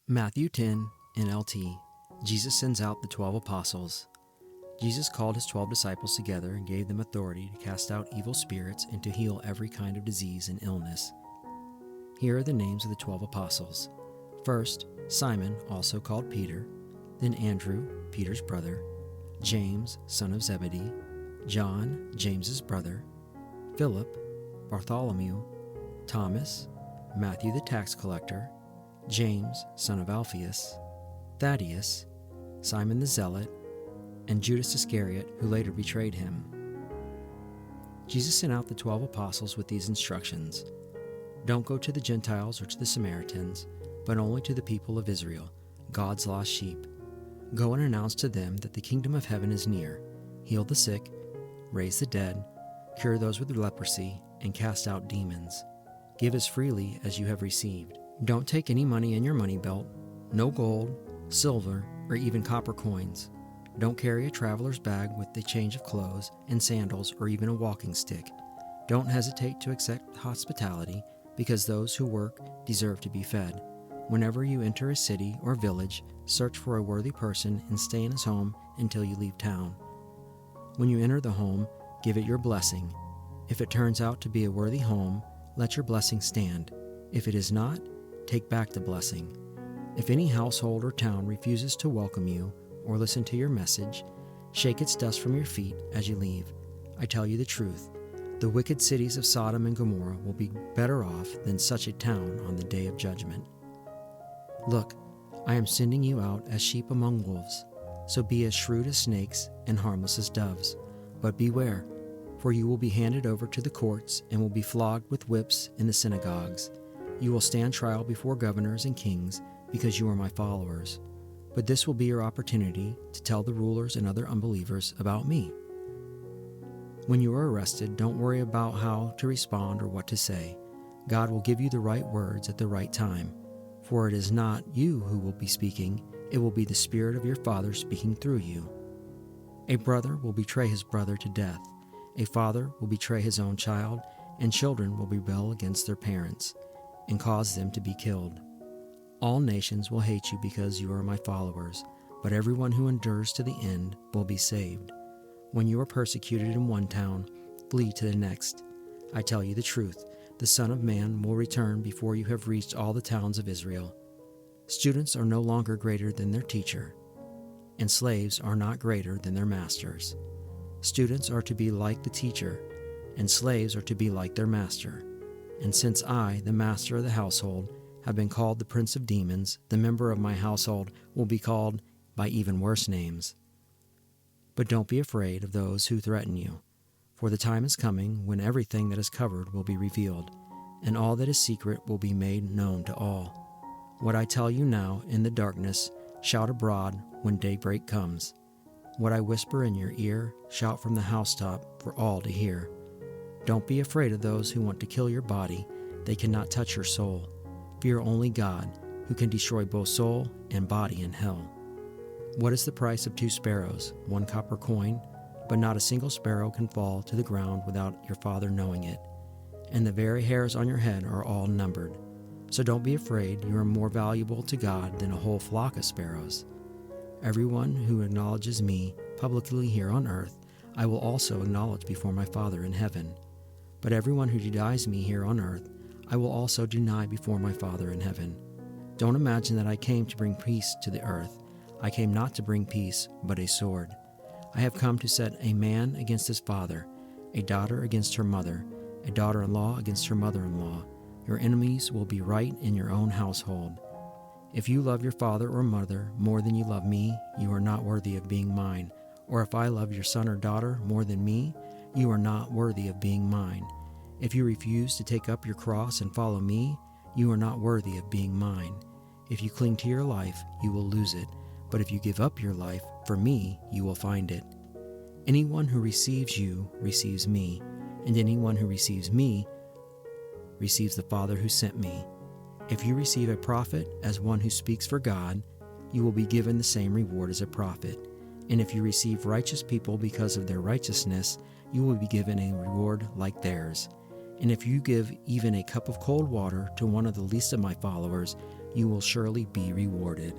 Matthew 10, NLT. Jesus sends out the 12 apostles. Jesus called his 12 disciples together and gave them authority to cast out evil spirits and to heal every kind of disease and illness. Here are the names of the 12 apostles. First, Simon, also called Peter, then Andrew, Peter's brother, James, son of Zebedee, John, James's brother, Philip, Bartholomew, Thomas, Matthew the tax collector, James, son of Alphaeus, Thaddeus, Simon the Zealot, and Judas Iscariot, who later betrayed him. Jesus sent out the 12 apostles with these instructions. Don't go to the Gentiles or to the Samaritans, but only to the people of Israel, God's lost sheep. Go and announce to them that the kingdom of heaven is near. Heal the sick, raise the dead, cure those with leprosy, and cast out demons. Give as freely as you have received. Don't take any money in your money belt, no gold, silver, or even copper coins. Don't carry a traveler's bag with a change of clothes and sandals or even a walking stick. Don't hesitate to accept hospitality, because those who work deserve to be fed. Whenever you enter a city or village, search for a worthy person and stay in his home until you leave town. When you enter the home, give it your blessing. If it turns out to be a worthy home, let your blessing stand. If it is not, take back the blessing. If any household or town refuses to welcome you or listen to your message, shake its dust from your feet as you leave. I tell you the truth, the wicked cities of Sodom and Gomorrah will be better off than such a town on the day of judgment. Look, I am sending you out as sheep among wolves, so be as shrewd as snakes and harmless as doves. But beware, for you will be handed over to the courts and will be flogged with whips in the synagogues. You will stand trial before governors and kings because you are my followers. But this will be your opportunity to tell the rulers and other unbelievers about me. When you are arrested, don't worry about how to respond or what to say. God will give you the right words at the right time, for it is not you who will be speaking, it will be the Spirit of your Father speaking through you. A brother will betray his brother to death. A father will betray his own child, and children will rebel against their parents and cause them to be killed. All nations will hate you because you are my followers, but everyone who endures to the end will be saved. When you are persecuted in one town, flee to the next. I tell you the truth, the Son of Man will return before you have reached all the towns of Israel. Students are no longer greater than their teacher, and slaves are not greater than their masters. Students are to be like the teacher, and slaves are to be like their master. And since I, the master of the household, have been called the prince of demons, the member of my household will be called by even worse names. But don't be afraid of those who threaten you, for the time is coming when everything that is covered will be revealed, and all that is secret will be made known to all. What I tell you now in the darkness, shout abroad when daybreak comes. What I whisper in your ear, shout from the housetop for all to hear. Don't be afraid of those who want to kill your body. They cannot touch your soul. Fear only God, who can destroy both soul and body in hell. What is the price of 2 sparrows, 1 copper coin? But not a single sparrow can fall to the ground without your Father knowing it. And the very hairs on your head are all numbered. So don't be afraid, you are more valuable to God than a whole flock of sparrows. Everyone who acknowledges me publicly here on earth, I will also acknowledge before my Father in heaven. But everyone who denies me here on earth, I will also deny before my Father in heaven. Don't imagine that I came to bring peace to the earth. I came not to bring peace, but a sword. I have come to set a man against his father, a daughter against her mother, a daughter-in-law against her mother-in-law. Your enemies will be right in your own household. If you love your father or mother more than you love me, you are not worthy of being mine. Or if I love your son or daughter more than me, you are not worthy of being mine. If you refuse to take up your cross and follow me, you are not worthy of being mine. If you cling to your life, you will lose it. But if you give up your life for me, you will find it. Anyone who receives you receives me, and anyone who receives me receives the Father who sent me. If you receive a prophet as one who speaks for God, you will be given the same reward as a prophet. And if you receive righteous people because of their righteousness, you will be given a reward like theirs. And if you give even a cup of cold water to one of the least of my followers, you will surely be rewarded.